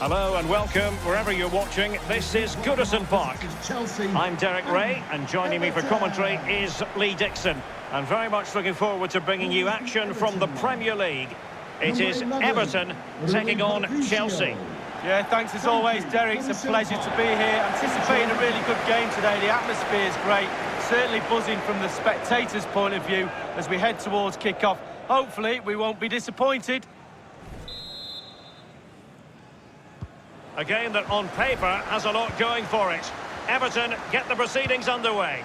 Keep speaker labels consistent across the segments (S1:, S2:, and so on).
S1: Hello and welcome wherever you're watching. This is Goodison Park. I'm Derek Ray, and joining me for commentary is Lee Dixon. I'm very much looking forward to bringing you action from the Premier League. It is Everton taking on Chelsea.
S2: Yeah, thanks as always, Derek. It's a pleasure to be here. Anticipating a really good game today. The atmosphere is great. Certainly buzzing from the spectators' point of view as we head towards kick-off. Hopefully, we won't be disappointed.
S1: A game that on paper has a lot going for it. Everton get the proceedings underway.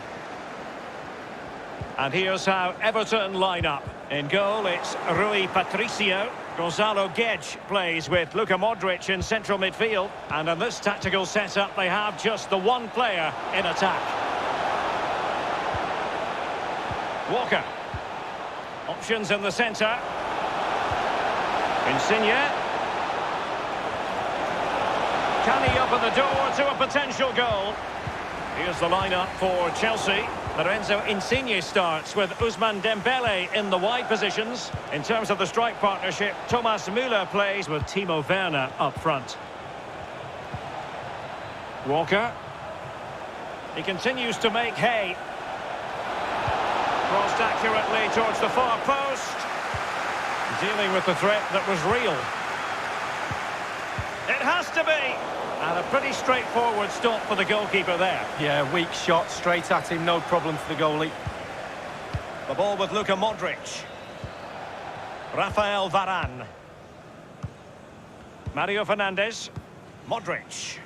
S1: And here's how Everton line up. In goal, it's Rui Patricio. Gonzalo Guedes plays with Luka Modric in central midfield. And in this tactical setup, they have just the one player in attack. Walker. Options in the centre. Insigne. Can he open the door to a potential goal? Here's the lineup for Chelsea. Lorenzo Insigne starts with Ousmane Dembele in the wide positions. In terms of the strike partnership, Thomas Müller plays with Timo Werner up front. Walker. He continues to make hay. Crossed accurately towards the far post. Dealing with the threat that was real. It has to be! And a pretty straightforward stop for the goalkeeper there.
S2: Yeah, weak shot, straight at him, no problem for the goalie.
S1: The ball with Luka Modric. Rafael Varane. Mario Fernandes. Modric.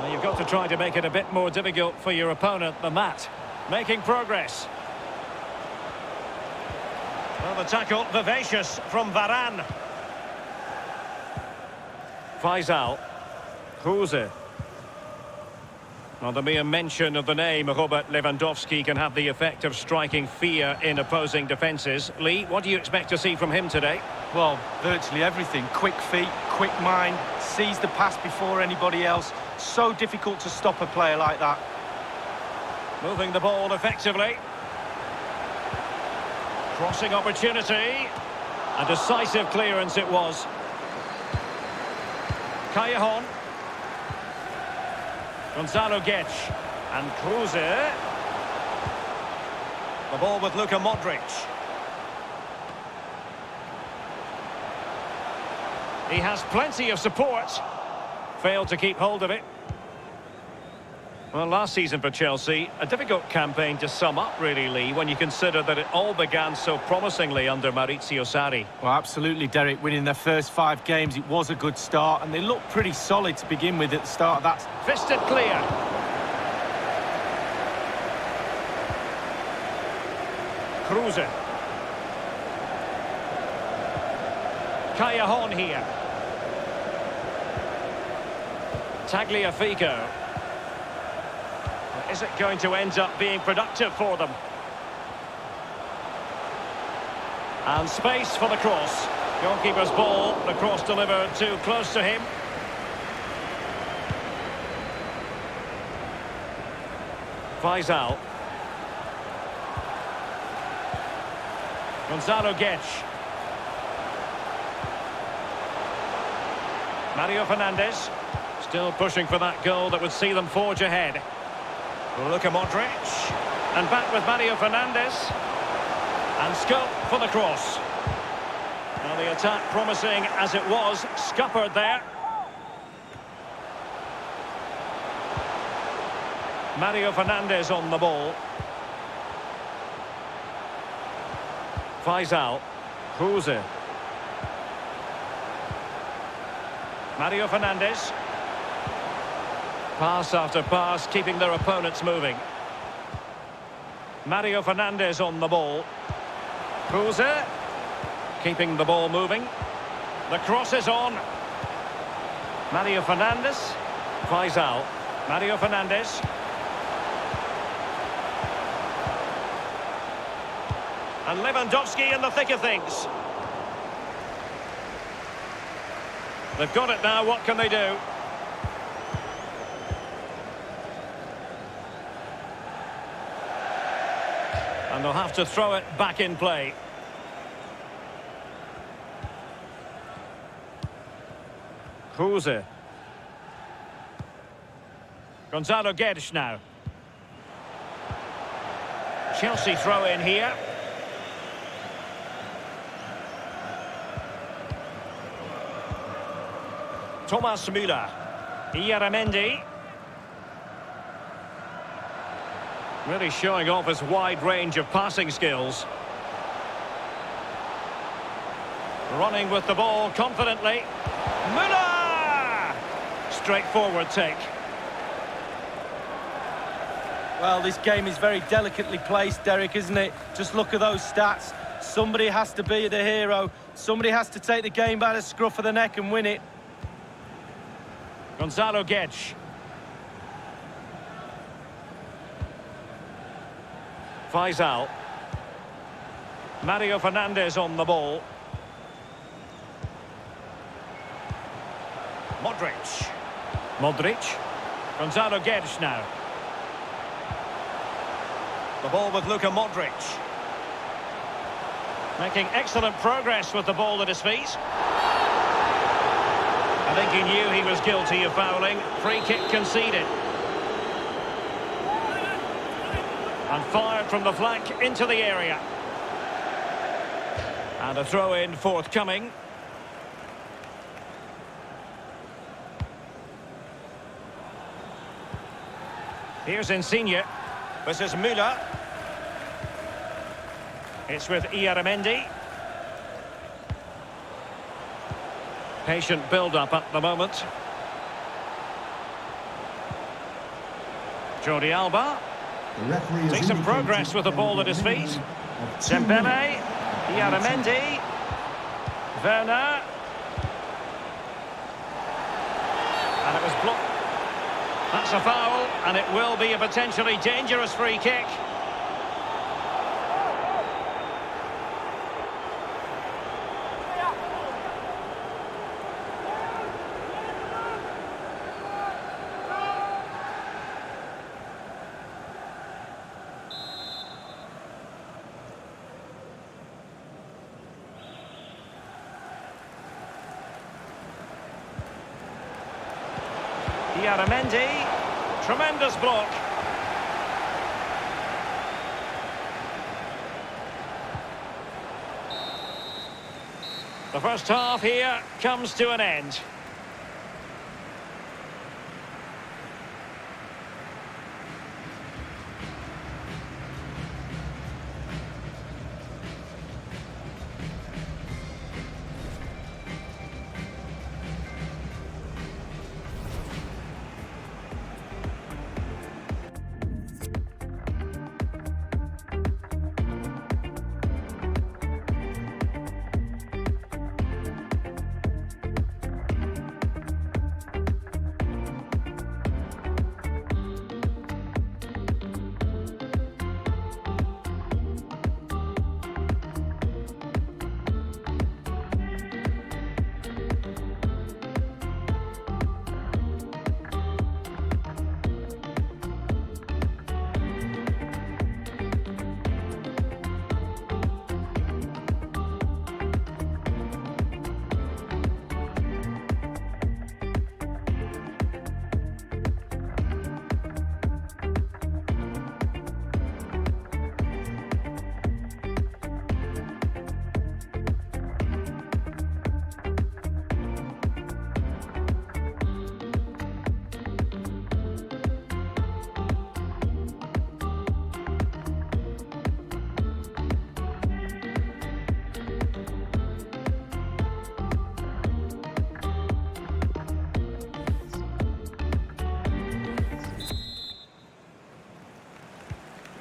S1: Well, you've got to try to make it a bit more difficult for your opponent than that. Making progress. Well, the tackle, vivacious from Varane. Faisal. Kruse. Well, the mere mention of the name Robert Lewandowski can have the effect of striking fear in opposing defences. Lee, what do you expect to see from him today?
S2: Well, virtually everything. Quick feet, quick mind, sees the pass before anybody else. So difficult to stop a player like that.
S1: Moving the ball effectively. Crossing opportunity. A decisive clearance it was. Callejon. Gonzalo Guedes. And Kruse. The ball with Luka Modric. He has plenty of support. Failed to keep hold of it. Well, last season for Chelsea, a difficult campaign to sum up, really, Lee, when you consider that it all began so promisingly under Maurizio Sarri.
S2: Well, absolutely, Derek. Winning their first 5 games, it was a good start, and they looked pretty solid to begin with at the start of that.
S1: Fisted clear. Kruse. Callejon here. Tagliafico. Is it going to end up being productive for them? And space for the cross. Goalkeeper's ball, the cross delivered too close to him. Faisal. Gonzalo Guedes. Mario Fernandes. Still pushing for that goal that would see them forge ahead. Luka Modric. And back with Mario Fernandes. And scope for the cross. Now the attack promising as it was, scuppered there. Mario Fernandes on the ball. Faisal. Kruse. Mario Fernandes. Pass after pass, keeping their opponents moving. Mario Fernandes on the ball. Kruse. Keeping the ball moving. The cross is on. Mario Fernandes. Faisal. Mario Fernandes. And Lewandowski in the thick of things. They've got it now, what can they do? And they'll have to throw it back in play. Kruse. Gonzalo Guedes now. Chelsea throw in here. Thomas Müller. Ieramendi. Really showing off his wide range of passing skills. Running with the ball confidently. Müller! Straightforward take.
S2: Well, this game is very delicately placed, Derek, isn't it? Just look at those stats. Somebody has to be the hero. Somebody has to take the game by the scruff of the neck and win it.
S1: Gonzalo Guedes. Faisal. Mario Fernandes on the ball. Modric. Gonzalo Guedes now. The ball with Luka Modric. Making excellent progress with the ball at his feet. I think he knew he was guilty of fouling. Free kick conceded. And fired from the flank into the area. And a throw-in forthcoming. Here's Insigne. This is Müller. It's with Ieramendi. Patient build-up at the moment. Jordi Alba. Seeing some progress with the ball at his feet. Dembele. Ieramendi. Werner. And it was blocked. That's a foul, and it will be a potentially dangerous free kick. Ieramendi, tremendous block. The first half here comes to an end.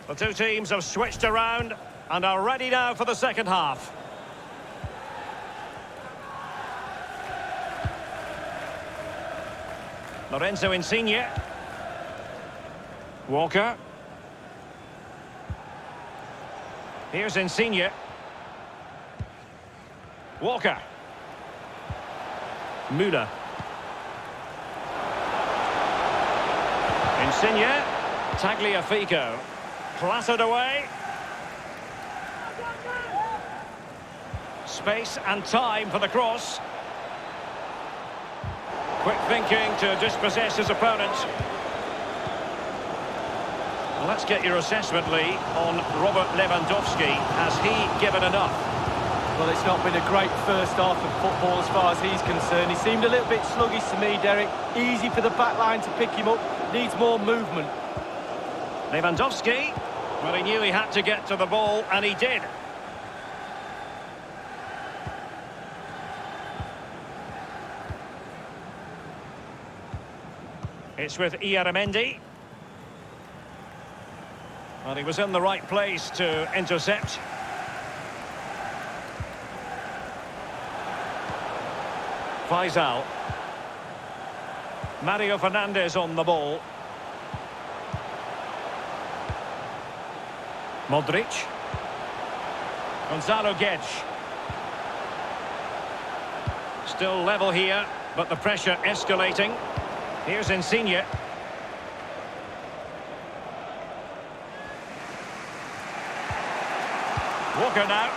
S1: The two teams have switched around and are ready now for the second half. Lorenzo Insigne. Walker. Here's Insigne. Walker. Müller. Insigne. Tagliafico. Clattered away. Space and time for the cross. Quick thinking to dispossess his opponent. Well, let's get your assessment, Lee, on Robert Lewandowski. Has he given enough?
S2: Well, it's not been a great first half of football as far as he's concerned. He seemed a little bit sluggish to me, Derek. Easy for the back line to pick him up. Needs more movement.
S1: Lewandowski. Well, he knew he had to get to the ball, and he did. It's with Ieramendi. Well, he was in the right place to intercept. Faisal. Mario Fernandes on the ball. Modric. Gonzalo Guedes. Still level here, but the pressure escalating. Here's Insigne. Walker now.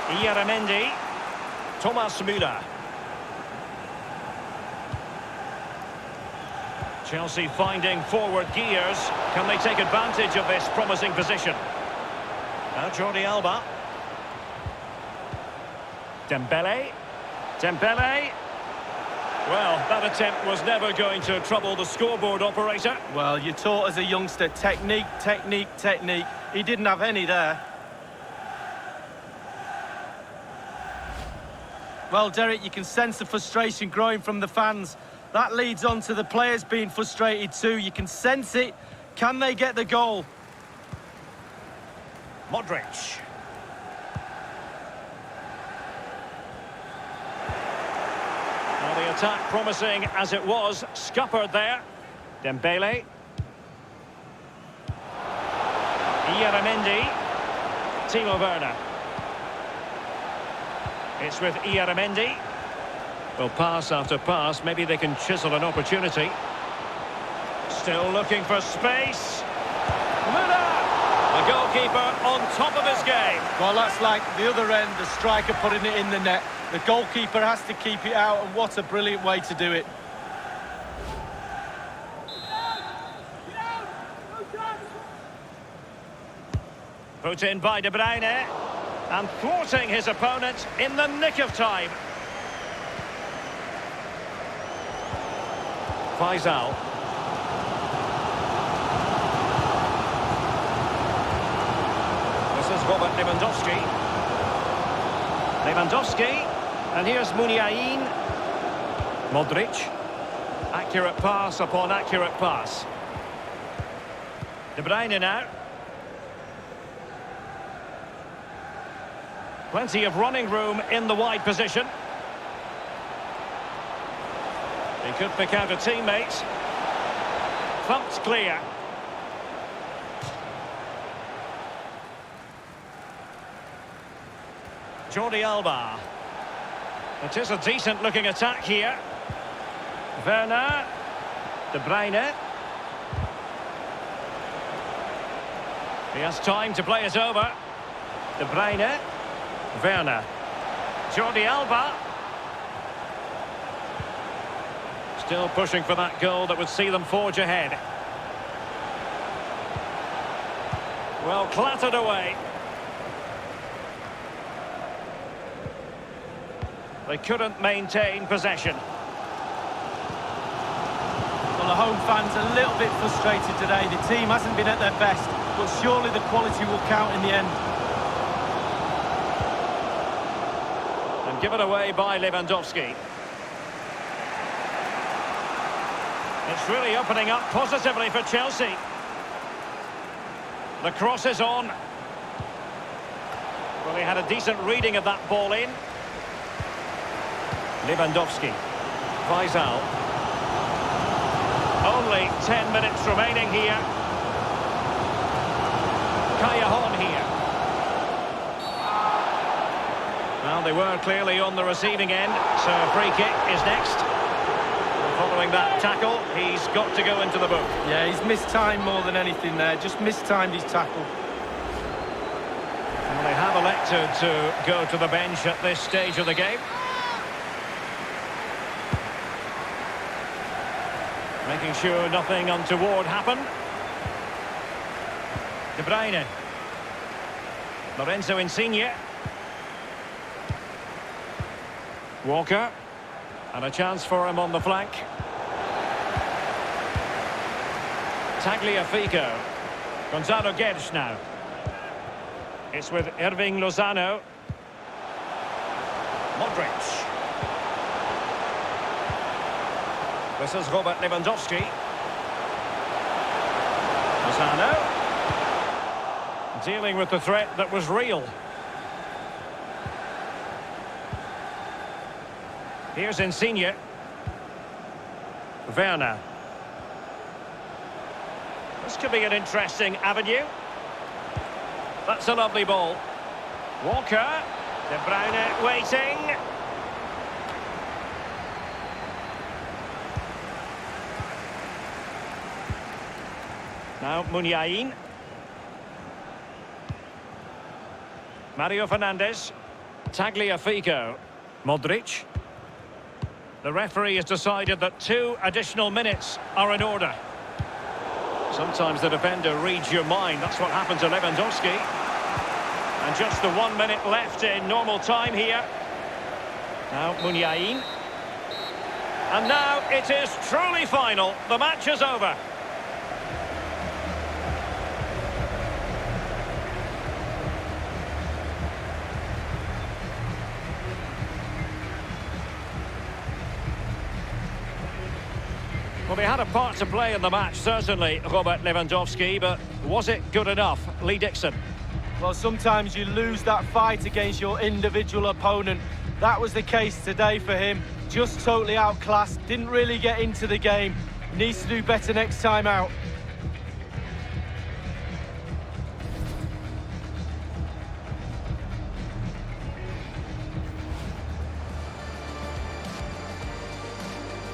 S1: Ieramendi. Thomas Müller. Chelsea finding forward gears. Can they take advantage of this promising position? Now Jordi Alba. Dembele. Dembele. Well, that attempt was never going to trouble the scoreboard operator.
S2: Well, you're taught as a youngster, technique, technique, technique. He didn't have any there. Well, Derek, you can sense the frustration growing from the fans. That leads on to the players being frustrated too. You can sense it. Can they get the goal?
S1: Modric. Well, the attack promising as it was, scuppered there. Dembele. Ieramendi. Timo Werner. It's with Ieramendi. Well, pass after pass, maybe they can chisel an opportunity. Still looking for space. Müller! The goalkeeper on top of his game.
S2: Well, that's like the other end, the striker putting it in the net. The goalkeeper has to keep it out, and what a brilliant way to do it.
S1: Put in by De Bruyne. And thwarting his opponent in the nick of time. Faisal. This is Robert Lewandowski. Lewandowski. And here's Muniain. Modric. Accurate pass upon accurate pass. De Bruyne now. Plenty of running room in the wide position. He could pick out a teammate. Thumped clear. Jordi Alba. It is a decent looking attack here. Werner. De Bruyne. He has time to play it over. De Bruyne. Werner. Jordi Alba. Still pushing for that goal that would see them forge ahead. Well, clattered away. They couldn't maintain possession.
S2: Well, the home fans are a little bit frustrated today. The team hasn't been at their best, but surely the quality will count in the end.
S1: And given away by Lewandowski. It's really opening up positively for Chelsea. The cross is on. Well, he had a decent reading of that ball in. Lewandowski. Faisal. Only 10 minutes remaining here. Callejon here. Well, they were clearly on the receiving end, so a free kick is next. Following that tackle, he's got to go into the book.
S2: Yeah, he's missed time more than anything there. Just mistimed his tackle.
S1: Well, they have elected to go to the bench at this stage of the game. Making sure nothing untoward happened. De Bruyne. Lorenzo Insigne. Walker. And a chance for him on the flank. Tagliafico. Gonzalo Guedes now. It's with Irving Lozano. Modric. This is Robert Lewandowski. Lozano. Dealing with the threat that was real. Here's Insigne. Werner. This could be an interesting avenue. That's a lovely ball. Walker. De Bruyne waiting. Now Muniain. Mario Fernandes. Tagliafico. Modric. The referee has decided that 2 additional minutes are in order. Sometimes the defender reads your mind. That's what happened to Lewandowski. And just the 1 minute left in normal time here. Now Muniain. And now it is truly final. The match is over. Well, he had a part to play in the match, certainly, Robert Lewandowski, but was it good enough? Lee Dixon.
S2: Well, sometimes you lose that fight against your individual opponent. That was the case today for him. Just totally outclassed, didn't really get into the game. Needs to do better next time out.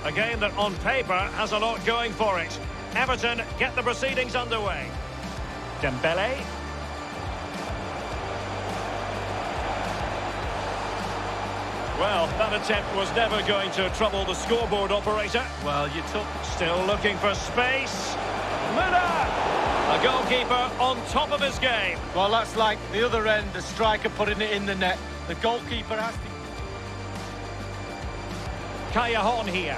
S1: A game that on paper has a lot going for it. Everton get the proceedings underway. Dembele. Well, that attempt was never going to trouble the scoreboard operator.
S2: Well, you took...
S1: Still looking for space. Müller! A goalkeeper on top of his game.
S2: Well, that's like the other end, the striker putting it in the net. The goalkeeper has to...
S1: Callejon here.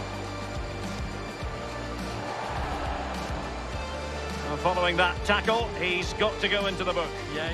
S1: Well, following that tackle, he's got to go into the book.
S2: Yeah.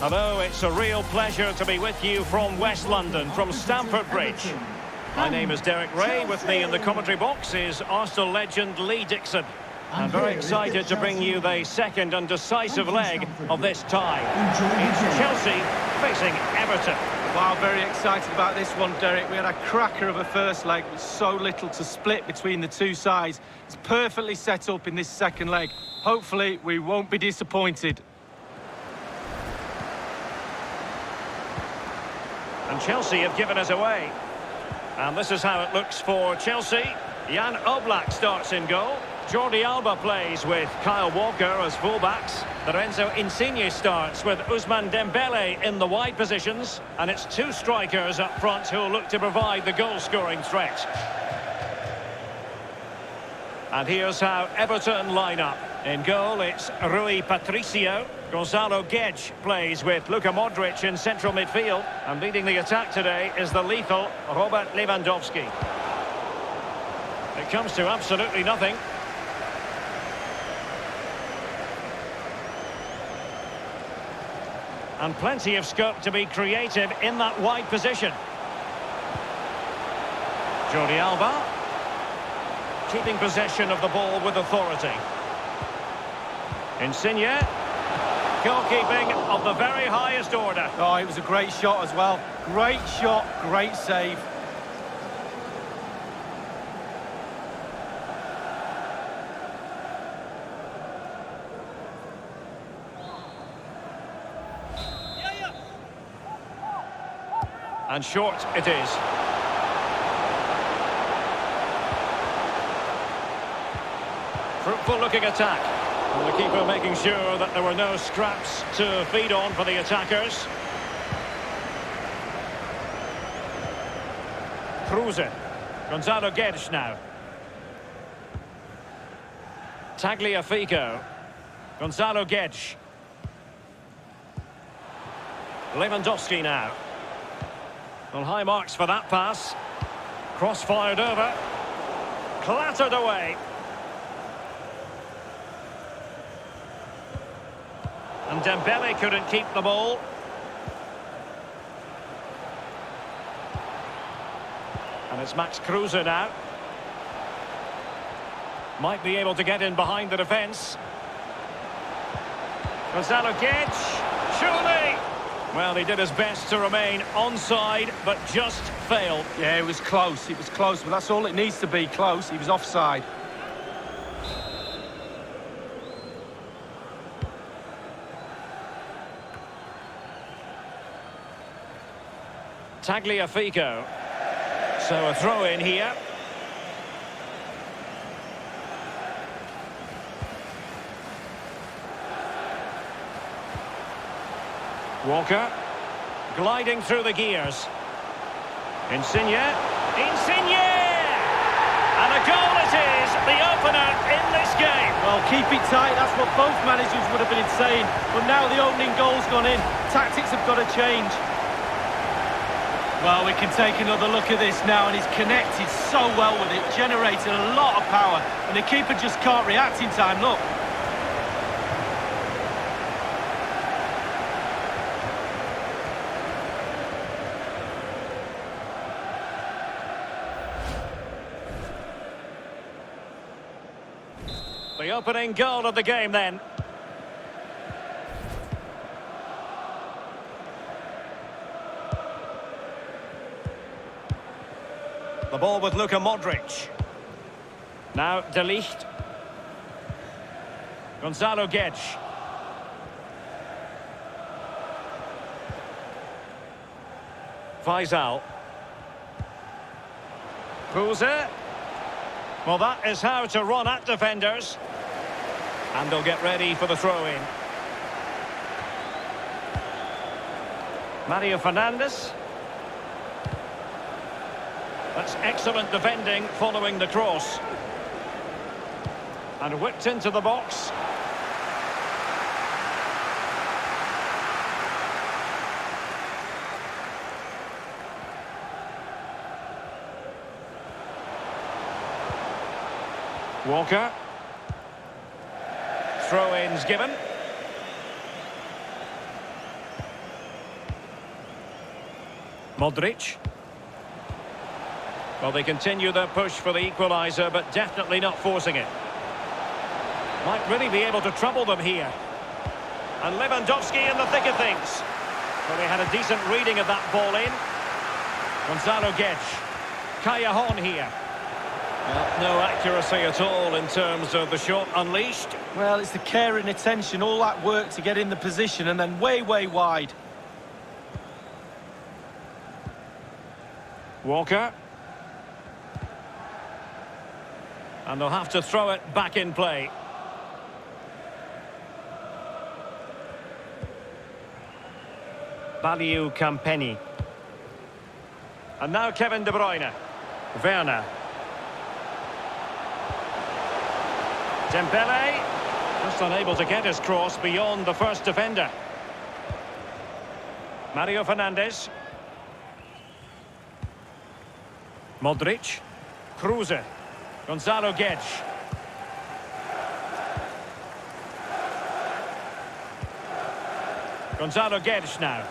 S1: Hello, it's a real pleasure to be with you from West London, from Stamford Bridge. My name is Derek Ray. With me in the commentary box is Arsenal legend Lee Dixon. I'm very excited to bring you the second and decisive leg of this tie. It's Chelsea facing Everton.
S2: Wow, very excited about this one, Derek. We had a cracker of a first leg with so little to split between the two sides. It's perfectly set up in this second leg. Hopefully, we won't be disappointed.
S1: And Chelsea have given us away. And this is how it looks for Chelsea. Jan Oblak starts in goal. Jordi Alba plays with Kyle Walker as fullbacks. Lorenzo Insigne starts with Ousmane Dembele in the wide positions. And it's two strikers up front who'll look to provide the goal-scoring threat. And here's how Everton line up. In goal, it's Rui Patricio. Gonzalo Guedes plays with Luka Modric in central midfield. And leading the attack today is the lethal Robert Lewandowski. It comes to absolutely nothing. And plenty of scope to be creative in that wide position. Jordi Alba. Keeping possession of the ball with authority. Insigne. Goalkeeping of the very highest order.
S2: Oh, it was a great shot as well. Great shot, great save.
S1: And short it is. Fruitful looking attack. And the keeper making sure that there were no scraps to feed on for the attackers. Kruse. Gonzalo Guedes now. Tagliafico. Gonzalo Guedes. Lewandowski now. Well, high marks for that pass. Cross fired over. Clattered away. And Dembele couldn't keep the ball. And it's Max Kruse now. Might be able to get in behind the defence. Gonzalo Guedes. Surely! Well, he did his best to remain onside, but just failed.
S2: Yeah, it was close, but that's all it needs to be, close. He was offside.
S1: Tagliafico. So a throw in here. Walker. Gliding through the gears. Insigne. Insigne! And a goal it is, the opener in this game.
S2: Well, keep it tight, that's what both managers would have been saying. But now the opening goal's gone in. Tactics have got to change. Well, we can take another look at this now, and he's connected so well with it, generated a lot of power, and the keeper just can't react in time, look.
S1: The opening goal of the game then. The ball with Luka Modric. Now De Ligt. Gonzalo Guedes. Faisal. Kruse. Well, that is how to run at defenders. And they'll get ready for the throw-in. Mario Fernandes. That's excellent defending following the cross. And whipped into the box. Walker. Throw-ins given. Modric. Well, they continue their push for the equaliser, but definitely not forcing it. Might really be able to trouble them here. And Lewandowski in the thick of things. Well, they had a decent reading of that ball in. Gonzalo Guedes. Callejon here. Well, no accuracy at all in terms of the shot unleashed.
S2: Well, it's the care and attention, all that work to get in the position and then way, way wide.
S1: Walker. And they'll have to throw it back in play. Baliu Campeni. And now Kevin De Bruyne. Werner. Dembele. Just unable to get his cross beyond the first defender. Mario Fernandes. Modric. Kruse. Gonzalo Guedes. Gonzalo Guedes now.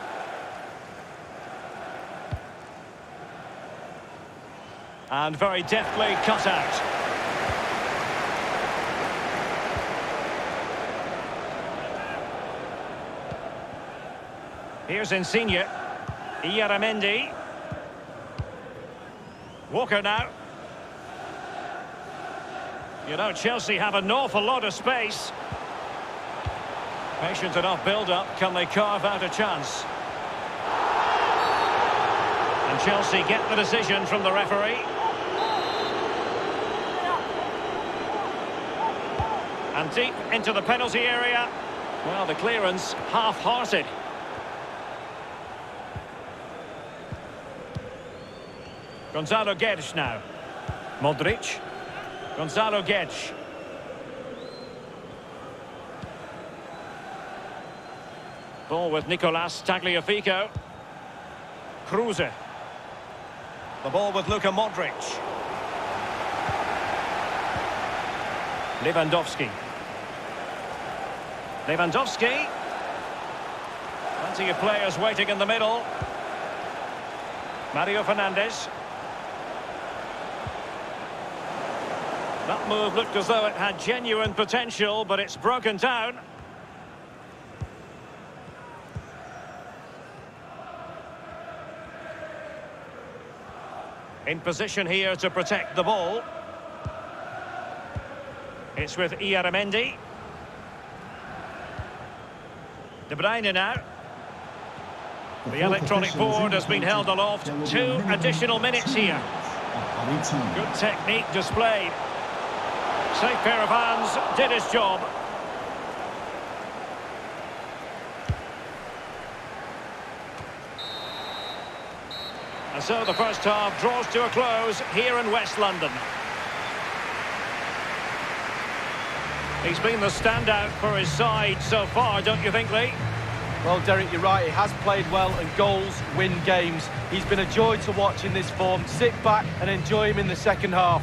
S1: And very deftly cut out. Here's Insigne. Ieramendi. Walker now. You know, Chelsea have an awful lot of space. Patient enough build-up. Can they carve out a chance? And Chelsea get the decision from the referee. And deep into the penalty area. Well, the clearance half-hearted. Gonzalo Guedes now. Modric. Gonzalo Guedes. Ball with Nicolas Tagliafico. Kruse. The ball with Luka Modric. Lewandowski. Lewandowski. Plenty of players waiting in the middle. Mario Fernandes. That move looked as though it had genuine potential, but it's broken down. In position here to protect the ball. It's with Ieramendi. De Bruyne now. The electronic board has been held aloft. 2 additional minutes here. Good technique displayed. Safe pair of hands, did his job. And so the first half draws to a close here in West London. He's been the standout for his side so far, don't you think, Lee?
S2: Well, Derek, you're right. He has played well, and goals win games. He's been a joy to watch in this form. Sit back and enjoy him in the second half.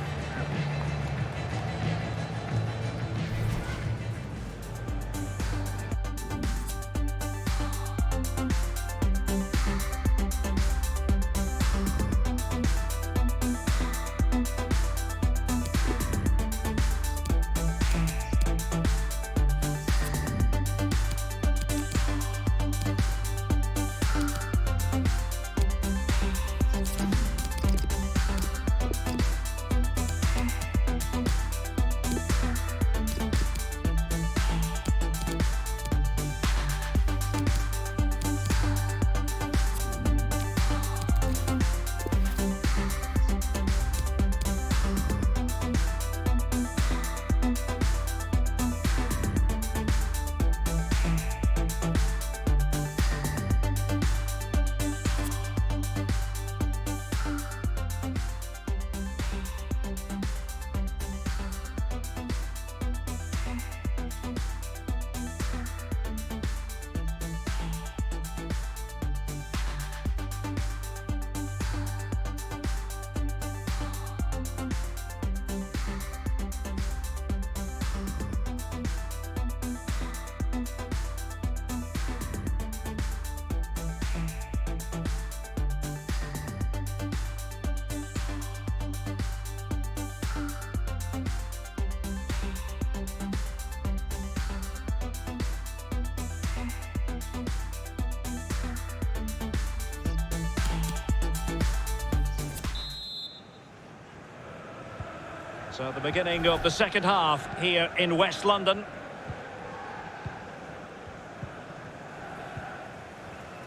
S1: So the beginning of the second half here in West London.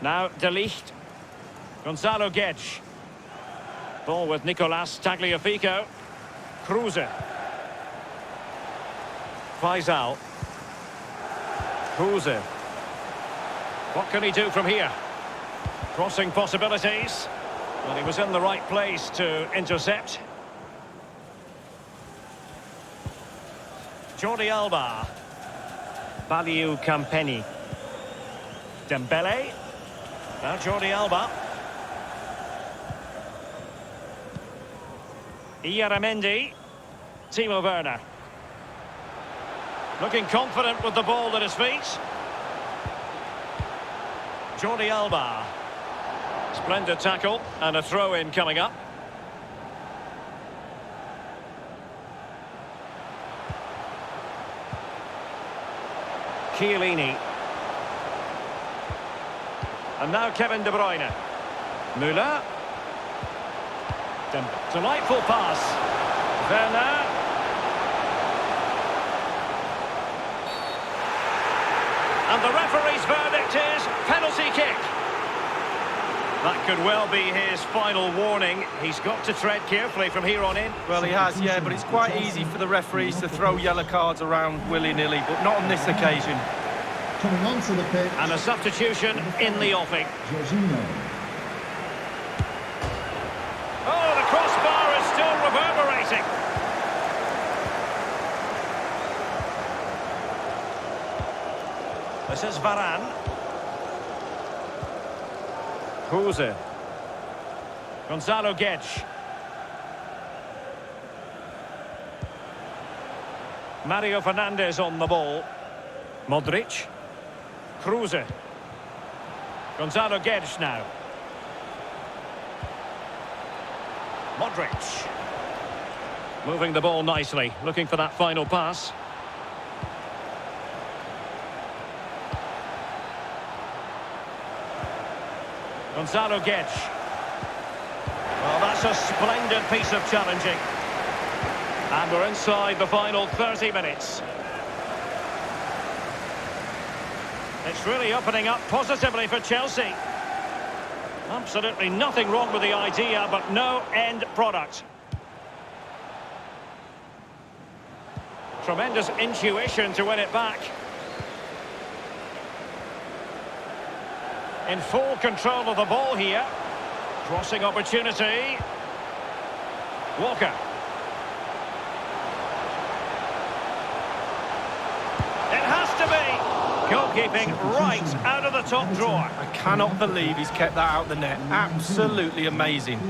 S1: Now De Ligt. Gonzalo Guedes. Ball with Nicolas Tagliafico. Kruse. Faisal. Kruse. What can he do from here? Crossing possibilities. Well, he was in the right place to intercept. Jordi Alba. Baliu Campeni. Dembele. Now Jordi Alba. Ieramendi. Timo Werner. Looking confident with the ball at his feet. Jordi Alba. Splendid tackle and a throw-in coming up. Chiellini. And now Kevin De Bruyne. Müller. Delightful pass. Werner. And the referee's verdict is penalty kick. That could well be his final warning. He's got to tread carefully from here on in.
S2: Well, he has, yeah, but it's quite easy for the referees to throw yellow cards around willy-nilly, but not on this occasion.
S3: Coming onto the pitch.
S1: And a substitution in the offing.
S3: Jorginho.
S1: Oh, the crossbar is still reverberating. This is Varane. Kruse. Gonzalo Guedes. Mario Fernandes on the ball. Modric. Kruse. Gonzalo Guedes now. Modric. Moving the ball nicely, looking for that final pass. Gonzalo Guedes. Well, that's a splendid piece of challenging. And we're inside the final 30 minutes. It's really opening up positively for Chelsea. Absolutely nothing wrong with the idea, but no end product. Tremendous intuition to win it back. In full control of the ball here. Crossing opportunity. Walker. It has to be. Goalkeeping right out of the top drawer.
S2: I cannot believe he's kept that out the net. Absolutely amazing.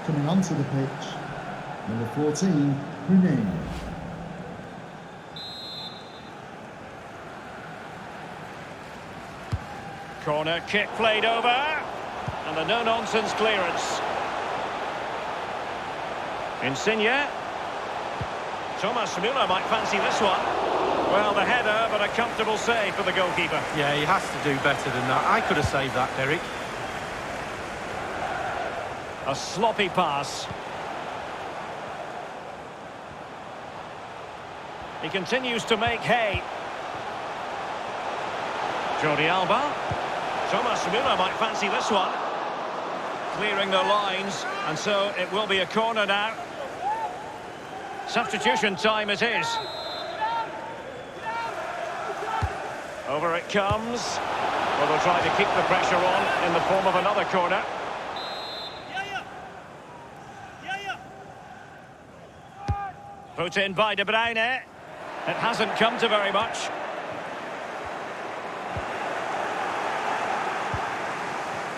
S3: Coming onto the pitch, number 14, Rooney.
S1: Corner kick played over. And a no-nonsense clearance. Insigne. Thomas Müller might fancy this one. Well, the header, but a comfortable save for the goalkeeper.
S2: Yeah, he has to do better than that. I could have saved that, Derek.
S1: A sloppy pass. He continues to make hay. Jordi Alba. Thomas Müller might fancy this one. Clearing the lines, and so it will be a corner now. Substitution time it is. Over it comes. Well, they'll try to keep the pressure on in the form of another corner. Put in by De Bruyne. It hasn't come to very much.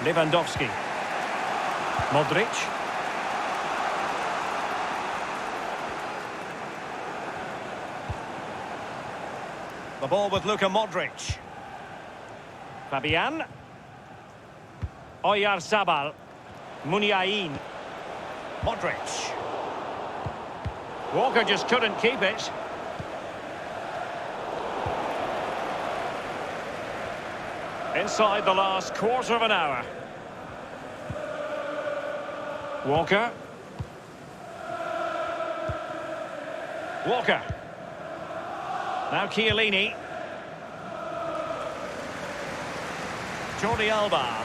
S1: Lewandowski. Modric. The ball with Luka Modric. Fabian. Oyarzabal. Muniain. Modric. Walker just couldn't keep it. Inside the last quarter of an hour. Walker. Walker. Now Chiellini. Jordi Alba.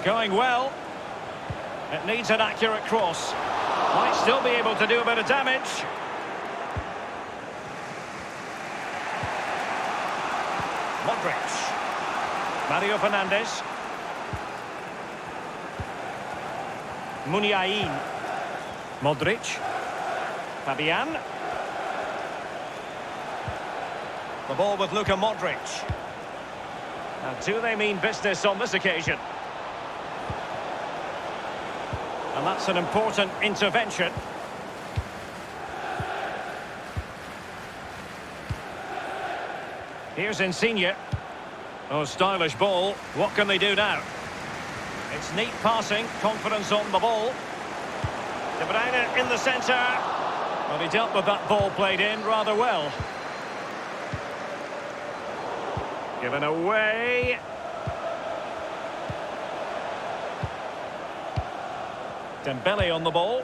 S1: Going well. It needs an accurate cross. Might still be able to do a bit of damage. Modric. Mario Fernandes. Muniain. Modric. Fabian. The ball with Luka Modric. Now, do they mean business on this occasion? And that's an important intervention. Here's Insigne. Oh, stylish ball. What can they do now? It's neat passing, confidence on the ball. De Bruyne in the centre. Well, he dealt with that ball played in rather well. Given away. Dembele on the ball.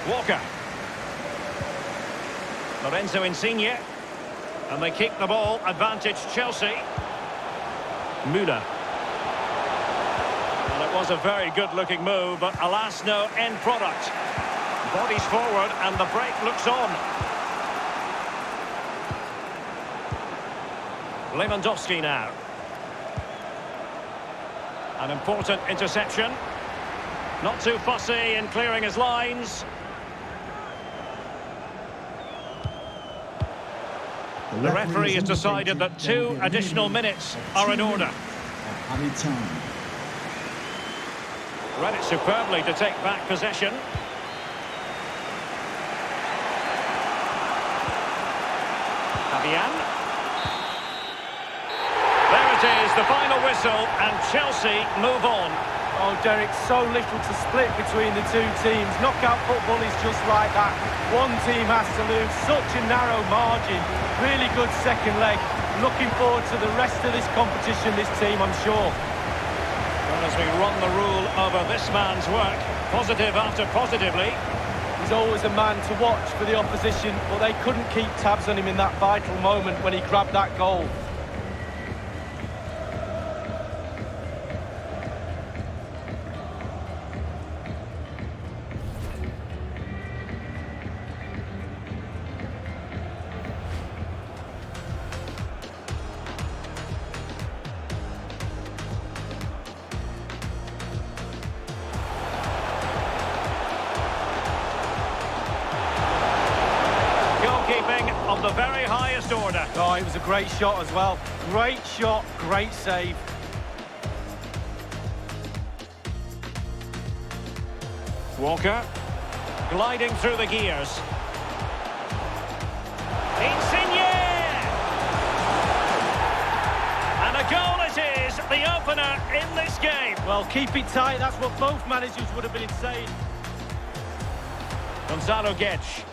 S1: Walker. Lorenzo Insigne. And they keep the ball. Advantage Chelsea. Müller. Well, it was a very good-looking move, but alas, no end product. Bodies forward, and the break looks on. Lewandowski now. An important interception. Not too fussy in clearing his lines. The referee has decided that 2 additional minutes are in order.
S3: Added time.
S1: Read it superbly to take back possession. Fabian. There it is, the final whistle, and Chelsea move on.
S2: Oh, Derek, so little to split between the two teams. Knockout football is just like that. One team has to lose, such a narrow margin. Really good second leg. Looking forward to the rest of this competition, this team, I'm sure.
S1: Well, as we run the rule over this man's work, positive after positively.
S2: He's always a man to watch for the opposition, but they couldn't keep tabs on him in that vital moment when he grabbed that goal.
S1: Of the very highest order.
S2: Oh, it was a great shot as well. Great shot, great save.
S1: Walker, gliding through the gears. Insigne! And a goal it is, the opener in this game.
S2: Well, keep it tight, that's what both managers would have been saying.
S1: Gonzalo Guedes.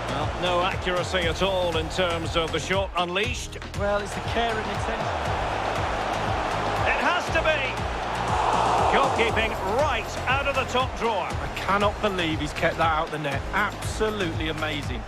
S1: Well, no accuracy at all in terms of the shot unleashed.
S2: Well, it's the care and attention.
S1: It has to be. Goalkeeping right out of the top drawer.
S2: I cannot believe he's kept that out the net. Absolutely amazing.